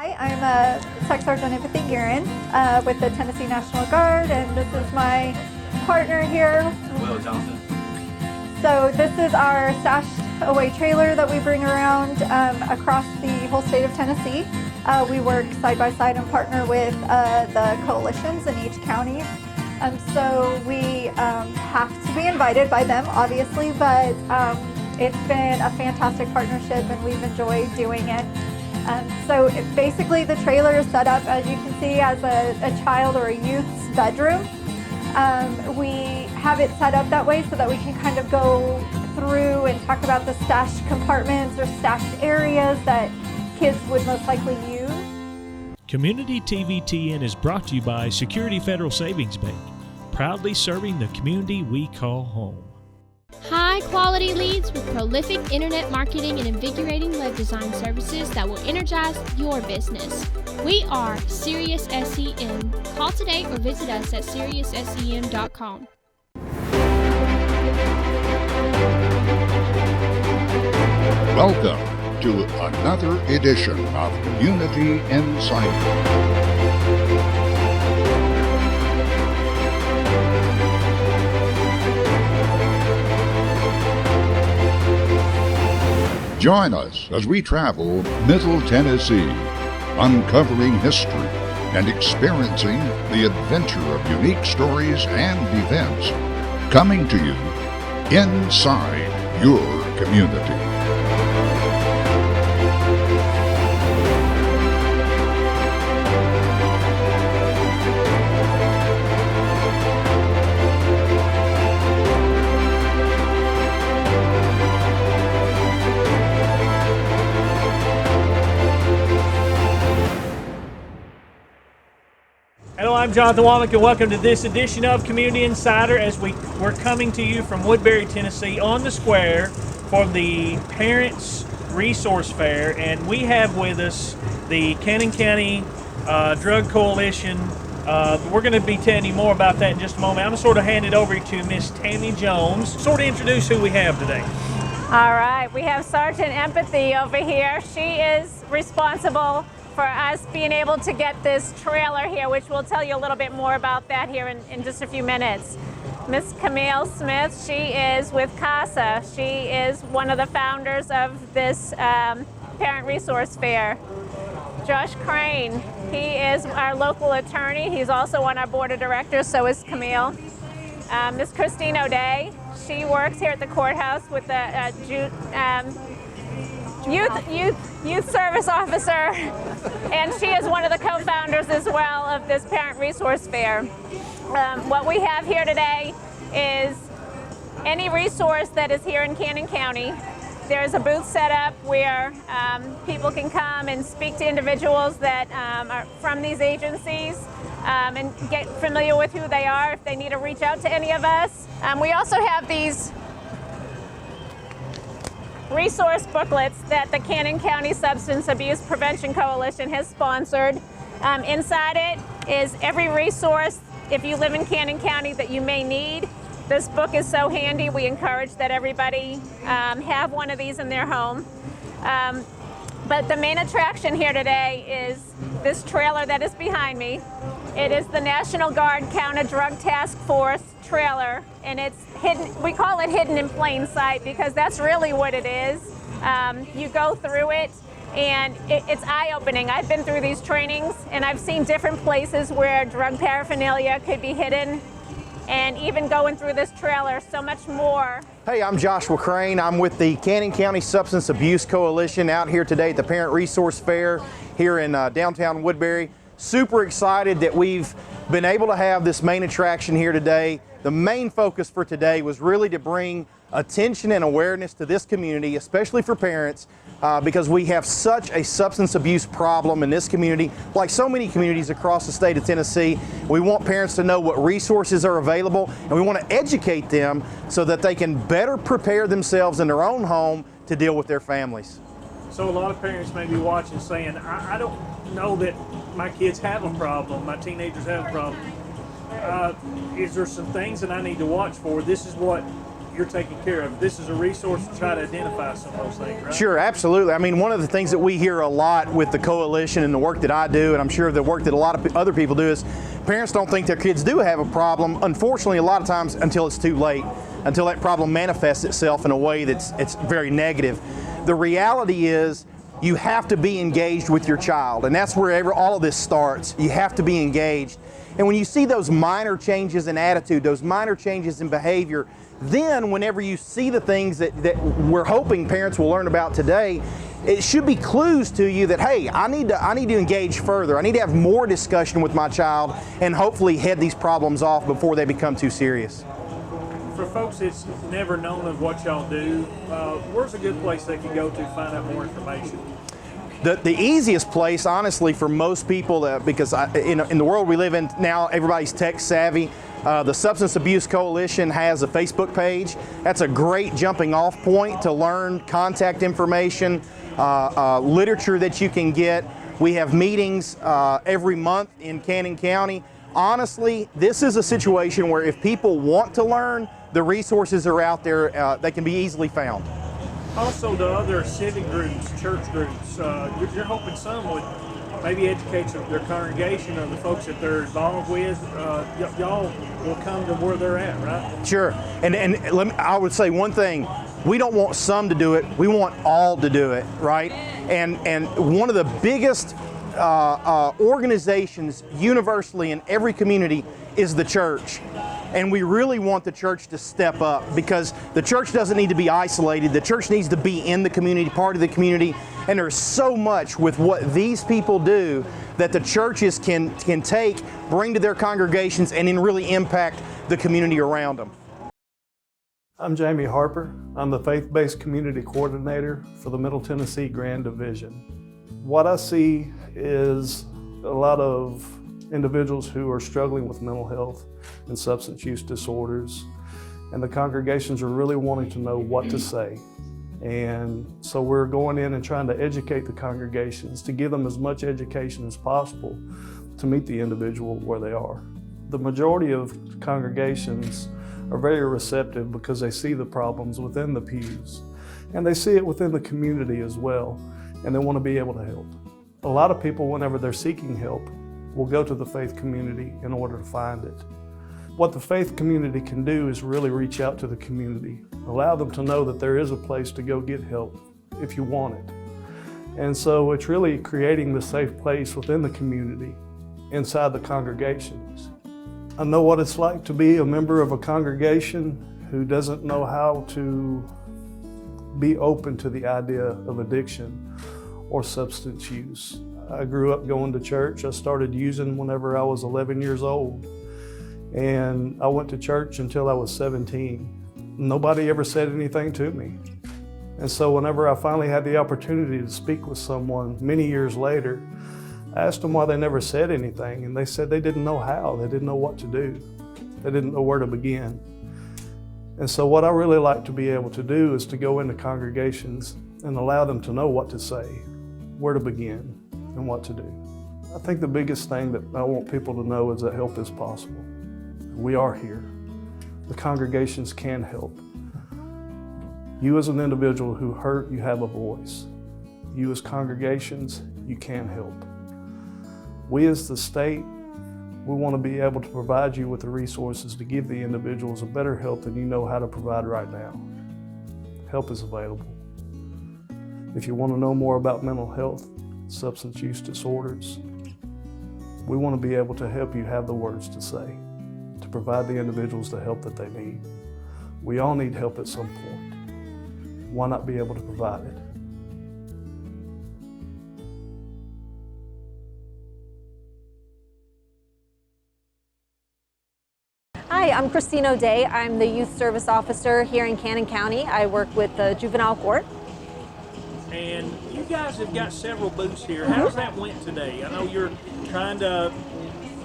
Hi, I'm Tech Sergeant Untitled with the Tennessee National Guard, and this is my partner here. Will Johnson. So this is our stashed away trailer that we bring around across the whole state of Tennessee. We work side by side and partner with the coalitions in each county. So we have to be invited by them, obviously, but it's been a fantastic partnership and we've enjoyed doing it. So basically the trailer is set up, as you can see, as a child or a youth's bedroom. We have it set up that way so that we can kind of go through and talk about the stashed compartments or stashed areas that kids would most likely use. Communitytvtn is brought to you by Security Federal Savings Bank, proudly serving the community we call home. High-quality leads with prolific internet marketing and invigorating web design services that will energize your business. We are SiriusSEN. Call today or visit us at SiriusSEN.com. Welcome to another edition of Community Insider. Join us as we travel Middle Tennessee, uncovering history and experiencing the adventure of unique stories and events coming to you inside your community. Hello, I'm Jonathan Womack, and welcome to this edition of Community Insider as we're coming to you from Woodbury, Tennessee on the square for the Parents Resource Fair. And we have with us the Cannon County Drug Coalition. We're going to be telling you more about that in just a moment. I'm going to sort of hand it over to Miss Tammy Jones. Sort of introduce who we have today. All right, we have Sergeant Empathy over here. She is responsible for us being able to get this trailer here, which we'll tell you a little bit more about that here in just a few minutes. Miss Camille Smith, she is with CASA. She is one of the founders of this Parent Resource Fair. Josh Crane, he is our local attorney. He's also on our board of directors, so is Camille. Miss Christine O'Day, she works here at the courthouse with the Youth Service Officer, and she is one of the co-founders as well of this Parent Resource Fair. What we have here today is any resource that is here in Cannon County. There's a booth set up where people can come and speak to individuals that are from these agencies and get familiar with who they are if they need to reach out to any of us. We also have these resource booklets that the Cannon County Substance Abuse Prevention Coalition has sponsored. Inside it is every resource, if you live in Cannon County, that you may need. This book is so handy. We encourage that everybody have one of these in their home. But the main attraction here today is this trailer that is behind me. It is the National Guard Counter Drug Task Force trailer, and it's hidden. We call it hidden in plain sight because that's really what it is. You go through it, and it's eye-opening. I've been through these trainings, and I've seen different places where drug paraphernalia could be hidden, and even going through this trailer, so much more. Hey, I'm Joshua Crane. I'm with the Cannon County Substance Abuse Coalition out here today at the Parent Resource Fair here in downtown Woodbury. Super excited that we've been able to have this main attraction here today. The main focus for today was really to bring attention and awareness to this community, especially for parents, because we have such a substance abuse problem in this community, like so many communities across the state of Tennessee. We want parents to know what resources are available, and we want to educate them so that they can better prepare themselves in their own home to deal with their families. So a lot of parents may be watching saying, I don't know that my kids have a problem, my teenagers have a problem. Is there some things that I need to watch for? This is what you're taking care of. This is a resource to try to identify some of those things, right? Sure, absolutely. I mean, one of the things that we hear a lot with the coalition and the work that I do, and I'm sure the work that a lot of other people do, is parents don't think their kids do have a problem, unfortunately, a lot of times until it's too late, until that problem manifests itself in a way it's very negative. The reality is you have to be engaged with your child, and that's where all of this starts. You have to be engaged. And when you see those minor changes in attitude, those minor changes in behavior, then whenever you see the things that we're hoping parents will learn about today, it should be clues to you that, hey, I need to engage further. I need to have more discussion with my child and hopefully head these problems off before they become too serious. For folks that's never known of what y'all do, where's a good place they can go to find out more information? The easiest place, honestly, for most people, because in the world we live in now, everybody's tech savvy. The Substance Abuse Coalition has a Facebook page. That's a great jumping off point to learn contact information, literature that you can get. We have meetings every month in Cannon County. Honestly, this is a situation where if people want to learn, the resources are out there. They can be easily found. Also, the other civic groups, church groups, you're hoping some would maybe educate their congregation or the folks that they're involved with. Y'all will come to where they're at, right? Sure. And I would say one thing. We don't want some to do it. We want all to do it, right? And one of the biggest organizations universally in every community is the church. And we really want the church to step up, because the church doesn't need to be isolated. The church needs to be in the community, part of the community. And there's so much with what these people do that the churches can take, bring to their congregations, and then really impact the community around them. I'm Jamie Harper. I'm the Faith-Based Community Coordinator for the Middle Tennessee Grand Division. What I see is a lot of individuals who are struggling with mental health and substance use disorders, and the congregations are really wanting to know what to say. And so we're going in and trying to educate the congregations to give them as much education as possible to meet the individual where they are. The majority of congregations are very receptive because they see the problems within the pews, and they see it within the community as well, and they want to be able to help. A lot of people, whenever they're seeking help, will go to the faith community in order to find it. What the faith community can do is really reach out to the community, allow them to know that there is a place to go get help if you want it. And so it's really creating the safe place within the community, inside the congregations. I know what it's like to be a member of a congregation who doesn't know how to be open to the idea of addiction or substance use. I grew up going to church. I started using whenever I was 11 years old. And I went to church until I was 17. Nobody ever said anything to me. And so whenever I finally had the opportunity to speak with someone many years later, I asked them why they never said anything, and they said they didn't know how. They didn't know what to do. They didn't know where to begin. And so what I really like to be able to do is to go into congregations and allow them to know what to say, where to begin, and what to do. I think the biggest thing that I want people to know is that help is possible. We are here. The congregations can help. You as an individual who hurt, you have a voice. You as congregations, you can help. We as the state, we want to be able to provide you with the resources to give the individuals a better help than you know how to provide right now. Help is available. If you want to know more about mental health, substance use disorders, we want to be able to help you have the words to say, to provide the individuals the help that they need. We all need help at some point. Why not be able to provide it? Hi, I'm Christine O'Day. I'm the Youth Service Officer here in Cannon County. I work with the Juvenile Court. And you guys have got several booths here. How's that went today? I know you're trying to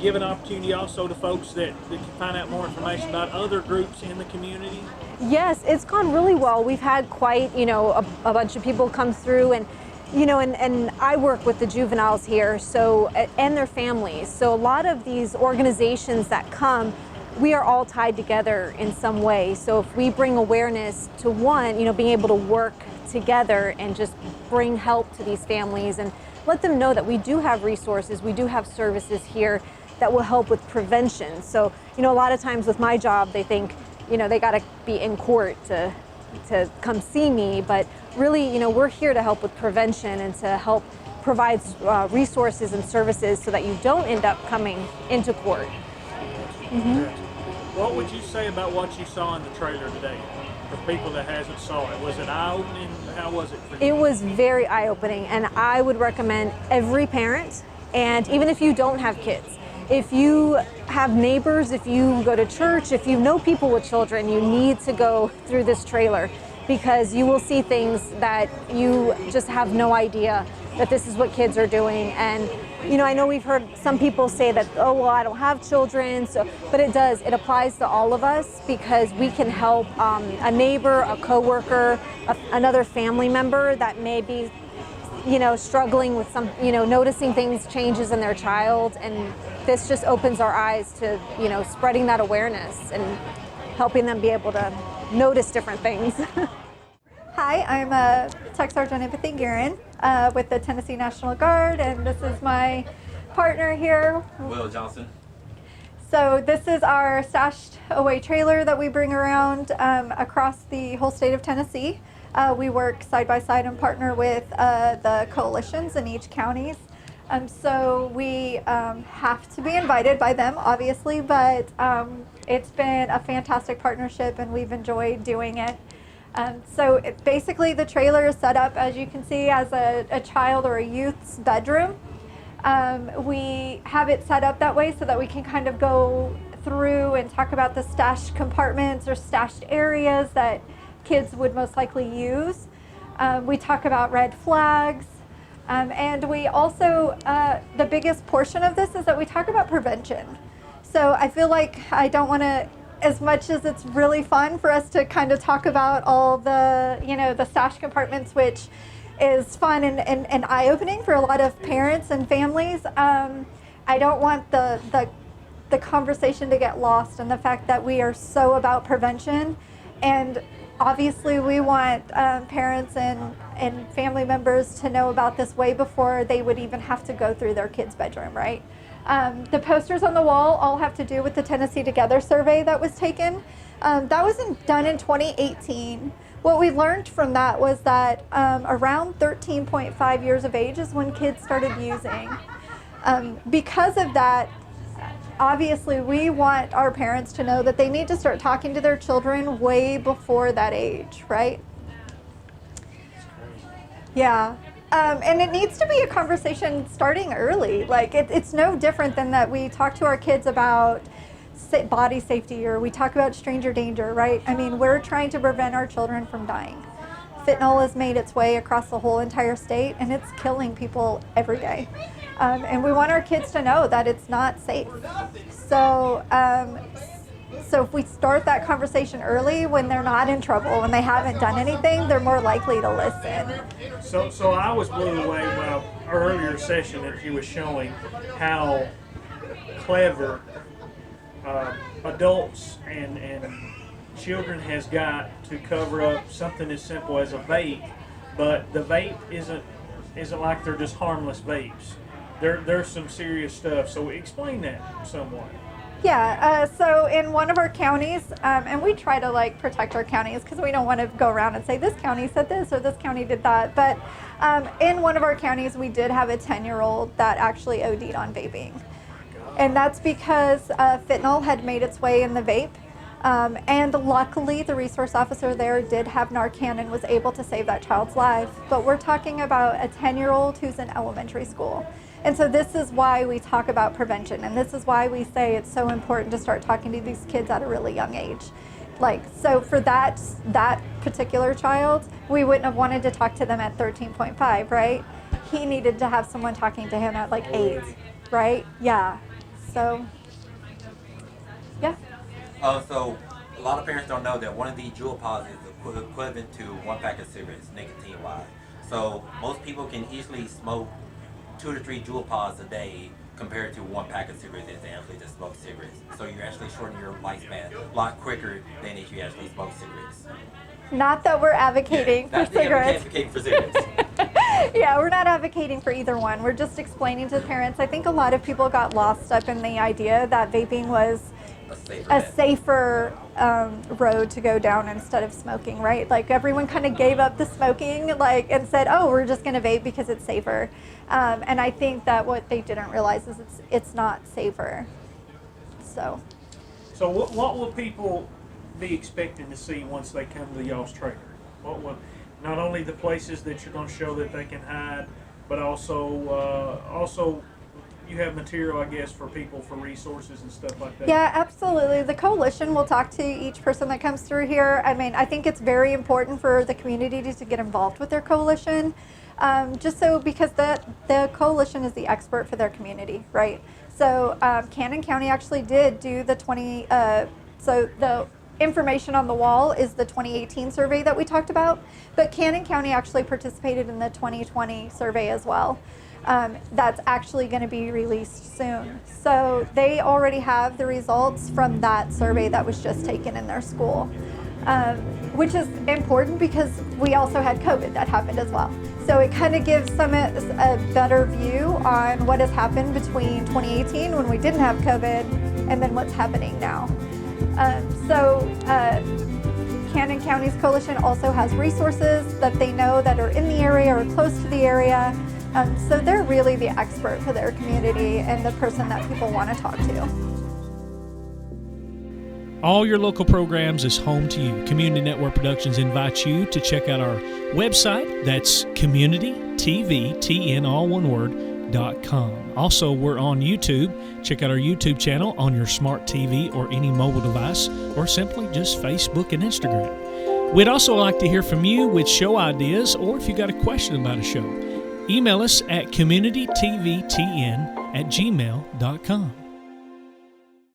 give an opportunity also to folks that can find out more information about other groups in the community. Yes, it's gone really well. We've had quite, a bunch of people come through, and and I work with the juveniles here, so, and their families. So a lot of these organizations that come, we are all tied together in some way. So if we bring awareness to one, being able to work together and just bring help to these families and let them know that we do have resources, we do have services here that will help with prevention. So, a lot of times with my job, they think, they got to be in court to come see me, but really, we're here to help with prevention and to help provide resources and services so that you don't end up coming into court. What would you say about what you saw in the trailer today for people that hasn't saw it? Was it eye-opening? How was it for you? It was very eye-opening, and I would recommend every parent, and even if you don't have kids, if you have neighbors, if you go to church, if you know people with children, you need to go through this trailer, because you will see things that you just have no idea that this is what kids are doing. And I know we've heard some people say that, oh, well, I don't have children, but it does. It applies to all of us, because we can help a neighbor, a coworker, another family member that may be, struggling with some, noticing changes in their child. And this just opens our eyes to, spreading that awareness and helping them be able to notice different things. Hi, I'm Tech Sergeant Empathy Guerin with the Tennessee National Guard, and this is my partner here, Will Johnson. So this is our stashed away trailer that we bring around across the whole state of Tennessee. We work side by side and partner with the coalitions in each counties. So we have to be invited by them, obviously, but it's been a fantastic partnership and we've enjoyed doing it. Basically the trailer is set up, as you can see, as a child or a youth's bedroom. We have it set up that way so that we can kind of go through and talk about the stashed compartments or stashed areas that kids would most likely use. We talk about red flags. And we also, the biggest portion of this is that we talk about prevention. So I feel like I don't want to, as much as it's really fun for us to kind of talk about all the, the stash compartments, which is fun and eye-opening for a lot of parents and families, I don't want the conversation to get lost in the fact that we are so about prevention. And obviously we want parents and family members to know about this way before they would even have to go through their kid's bedroom, right? The posters on the wall all have to do with the Tennessee Together survey that was taken. That was done in 2018. What we learned from that was that around 13.5 years of age is when kids started using. Because of that, obviously we want our parents to know that they need to start talking to their children way before that age, right? Yeah. And it needs to be a conversation starting early. Like it's no different than that we talk to our kids about body safety, or we talk about stranger danger, right? I mean, we're trying to prevent our children from dying. Fentanyl has made its way across the whole entire state, and it's killing people every day. And we want our kids to know that it's not safe. So if we start that conversation early, when they're not in trouble, when they haven't done anything, they're more likely to listen. So I was blown away by earlier session that he was showing how clever adults and children has got to cover up something as simple as a vape, but the vape isn't like they're just harmless vapes. There's some serious stuff. So explain that somewhat. Yeah, so in one of our counties, and we try to protect our counties because we don't want to go around and say this county said this or this county did that, but in one of our counties we did have a 10-year-old that actually OD'd on vaping. And that's because fentanyl had made its way in the vape, and luckily the resource officer there did have Narcan and was able to save that child's life. But we're talking about a 10-year-old who's in elementary school. And so this is why we talk about prevention, and this is why we say it's so important to start talking to these kids at a really young age. So for that particular child, we wouldn't have wanted to talk to them at 13.5, right? He needed to have someone talking to him at 8, right? Yeah. So, yeah. So a lot of parents don't know that one of these jewel pods is equivalent to 1 pack of cigarettes, nicotine-wise. So most people can easily smoke 2 to 3 Juul pods a day compared to 1 pack of cigarettes as an athlete that smokes cigarettes. So you're actually shortening your lifespan a lot quicker than if you actually smoke cigarettes. Not that we're advocating for cigarettes. Advocating for cigarettes. Yeah, we're not advocating for either one. We're just explaining to the parents. I think a lot of people got lost up in the idea that vaping was a safer road to go down instead of smoking, right? Like everyone kind of gave up the smoking, and said, "Oh, we're just going to vape because it's safer." And I think that what they didn't realize is it's not safer. So what will people be expecting to see once they come to y'all's trailer? What will, not only the places that you're going to show that they can hide, but also you have material, I guess, for people for resources and stuff like that. Yeah, absolutely. The coalition will talk to each person that comes through here. I mean, I think it's very important for the community to get involved with their coalition, because the coalition is the expert for their community, right? So Cannon County actually did do the the information on the wall is the 2018 survey that we talked about, but Cannon County actually participated in the 2020 survey as well. That's actually going to be released soon. So they already have the results from that survey that was just taken in their school, which is important because we also had COVID that happened as well. So it kind of gives some a better view on what has happened between 2018 when we didn't have COVID and then what's happening now. Cannon County's coalition also has resources that they know that are in the area or close to the area. So they're really the expert for their community and the person that people want to talk to. All your local programs is home to you. Community Network Productions invites you to check out our website. That's Communitytvtn, all one word, .com. Also, we're on YouTube. Check out our YouTube channel on your smart TV or any mobile device, or simply just Facebook and Instagram. We'd also like to hear from you with show ideas, or if you got a question about a show. Email us at communitytvtn@gmail.com.